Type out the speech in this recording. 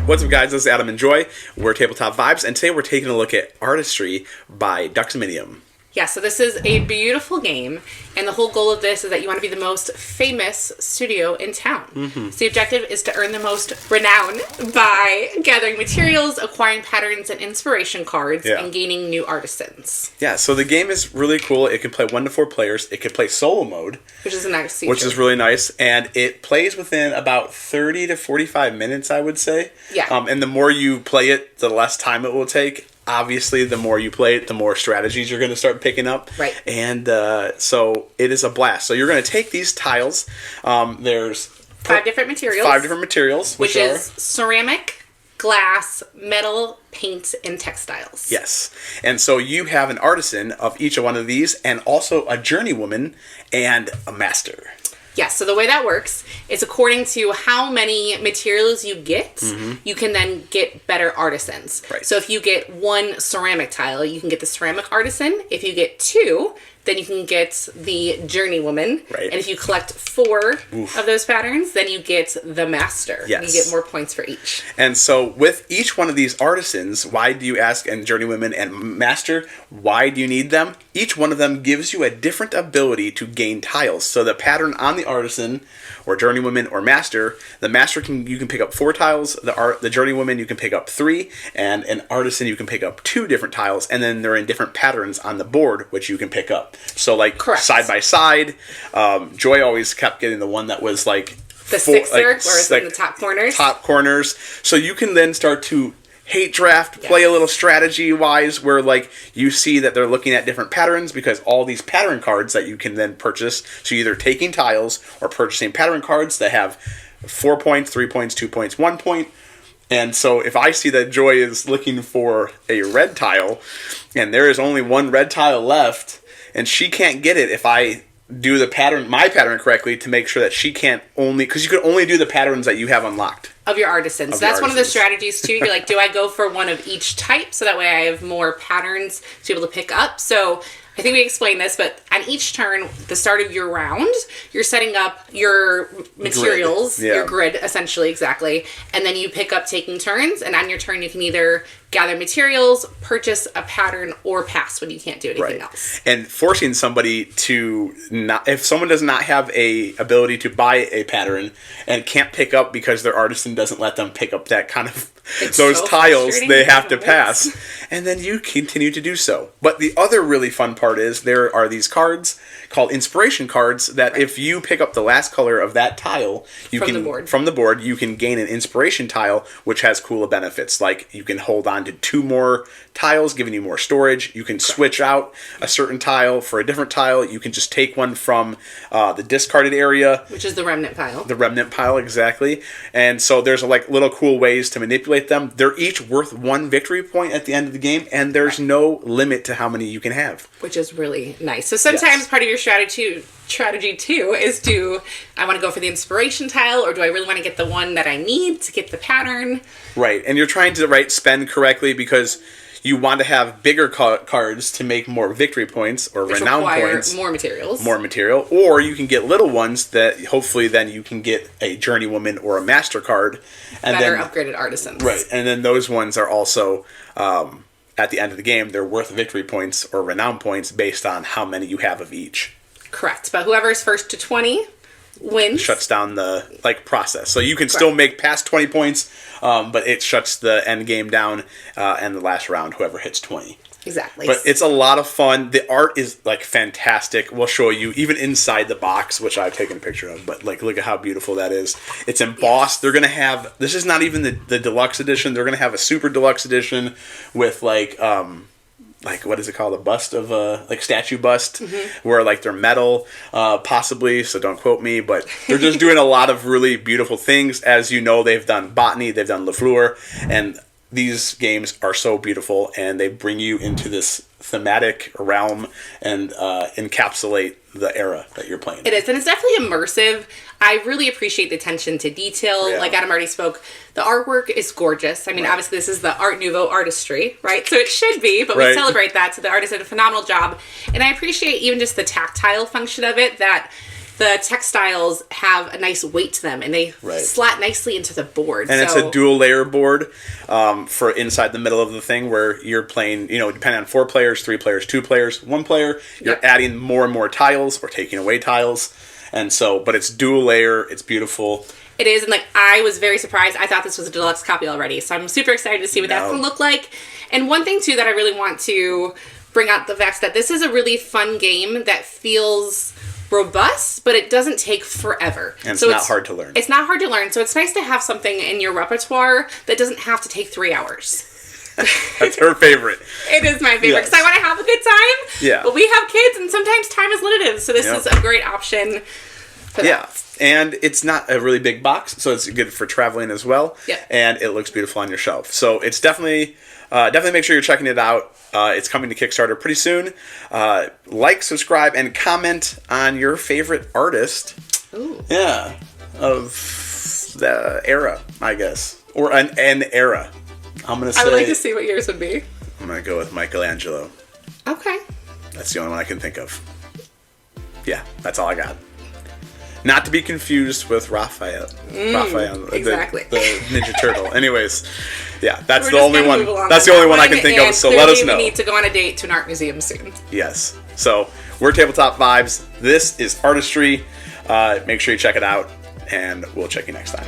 What's up, guys? This is Adam and Joy. We're Tabletop Vibes, and today we're taking a look at Artistry by Duxminium. Yeah, so this is a beautiful game, and the whole goal of this is that you want to be the most famous studio in town. Mm-hmm. So the objective is to earn the most renown by gathering materials, acquiring patterns and inspiration cards, and gaining new artisans. Yeah, so the game is really cool. It can play 1 to 4 players. It can play solo mode. Which is a nice feature. Which is really nice, and it plays within about 30 to 45 minutes, I would say. Yeah. And the more you play it, the less time it will take. Obviously, the more you play it, the more strategies you're going to start picking up. Right. And so it is a blast. So you're going to take these tiles. There's 5 different materials. 5 different materials. Which is ceramic, glass, metal, paint, and textiles. Yes. And so you have an artisan of each one of these, and also a journeywoman and a master. Yes, so the way that works is according to how many materials you get, you can then get better artisans. Right. So if you get 1 ceramic tile, you can get the ceramic artisan. If you get 2, then you can get the journeywoman. Right. And if you collect 4 of those patterns, then you get the master. Yes. You get more points for each. And so with each one of these artisans, why do you ask, and journeywomen and master, why do you need them? Each one of them gives you a different ability to gain tiles. So the pattern on the artisan, or journeywoman, or master, the master you can pick up 4 tiles, the journeywoman you can pick up 3, and an artisan you can pick up 2 different tiles, and then they're in different patterns on the board which you can pick up. So like side by side, Joy always kept getting the one that was like the sixer, or is it in the top corners? Top corners. So you can then start to hate draft, play a little strategy wise, where like you see that they're looking at different patterns, because all these pattern cards that you can then purchase. So you're either taking tiles or purchasing pattern cards that have 4 points, 3 points, 2 points, 1 point. And so if I see that Joy is looking for a red tile, and there is only 1 red tile left, and she can't get it if I do my pattern correctly, to make sure that she can't because you can only do the patterns that you have unlocked. Of your artisans. That's one of the strategies too. You're like, do I go for 1 of each type, so that way I have more patterns to be able to pick up? So I think we explained this, but on each turn, the start of your round, you're setting up your materials, your grid, essentially, exactly. And then you pick up taking turns, and on your turn, you can either gather materials, purchase a pattern, or pass when you can't do anything else. And forcing somebody to not, if someone does not have a ability to buy a pattern and can't pick up because their artisan doesn't let them pick up that kind of those tiles, they have to pass. And then you continue to do so. But the other really fun part is there are these cards called inspiration cards that if you pick up the last color of that tile, from the board, you can gain an inspiration tile, which has cool benefits. Like you can hold on to 2 more tiles, giving you more storage. You can switch out a certain tile for a different tile. You can just take one from the discarded area, which is the remnant pile. The remnant pile, exactly. And so there's like little cool ways to manipulate them. They're each worth 1 victory point at the end of the game, and there's no limit to how many you can have, which is really nice. So sometimes part of your strategy too is I want to go for the inspiration tile, or do I really want to get the one that I need to get the pattern? Right. And you're trying to spend correctly, because you want to have bigger cards to make more victory points or renown points. More materials. More material. Or you can get little ones that hopefully then you can get a journeywoman or a master card. And better upgraded artisans. Right. And then those ones are also, at the end of the game, they're worth victory points or renown points based on how many you have of each. Correct. But whoever's first to 20 wins. Shuts down the process. So you can still make past 20 points, but it shuts the end game down, and the last round, whoever hits 20. Exactly. But it's a lot of fun. The art is fantastic. We'll show you even inside the box, which I've taken a picture of, but look at how beautiful that is. It's embossed. They're going to have, this is not even the deluxe edition. They're going to have a super deluxe edition with what is it called? A bust of statue bust, where they're metal, possibly. So don't quote me, but they're just doing a lot of really beautiful things. As you know, they've done Botany, they've done Lafleur, and these games are so beautiful, and they bring you into this thematic realm and encapsulate the era that you're playing. It is, and it's definitely immersive. I really appreciate the attention to detail. Yeah. Like Adam already spoke, the artwork is gorgeous. I mean, obviously this is the Art Nouveau artistry, right? So it should be, but we celebrate that. So the artist did a phenomenal job. And I appreciate even just the tactile function of it, that the textiles have a nice weight to them, and they slat nicely into the board. And it's a dual layer board for inside the middle of the thing where you're playing, depending on 4 players, 3 players, 2 players, 1 player, you're adding more and more tiles or taking away tiles. And so, but it's dual layer, it's beautiful. It is, and like I was very surprised. I thought this was a deluxe copy already, so I'm super excited to see what that's going to look like. And one thing too that I really want to bring out the fact that this is a really fun game that feels robust, but it doesn't take forever. And so it's not hard to learn. It's not hard to learn, so it's nice to have something in your repertoire that doesn't have to take 3 hours. That's her favorite. It is my favorite because I want to have a good time. Yeah. But we have kids, and sometimes time is limited, so this is a great option for that. Yeah. And it's not a really big box, so it's good for traveling as well. Yep. And it looks beautiful on your shelf. So it's definitely make sure you're checking it out. It's coming to Kickstarter pretty soon. Like, subscribe, and comment on your favorite artist. Ooh. Yeah. Of the era, I guess. Or an era. I'm going to say... I would like to see what yours would be. I'm going to go with Michelangelo. Okay. That's the only one I can think of. Yeah, that's all I got. Not to be confused with Raphael. Exactly. The Ninja Turtle. Anyways, yeah, that's the only one. That's the only one I can think of. So let us know. We need to go on a date to an art museum soon. Yes. So we're Tabletop Vibes. This is Artistry. Make sure you check it out, and we'll check you next time.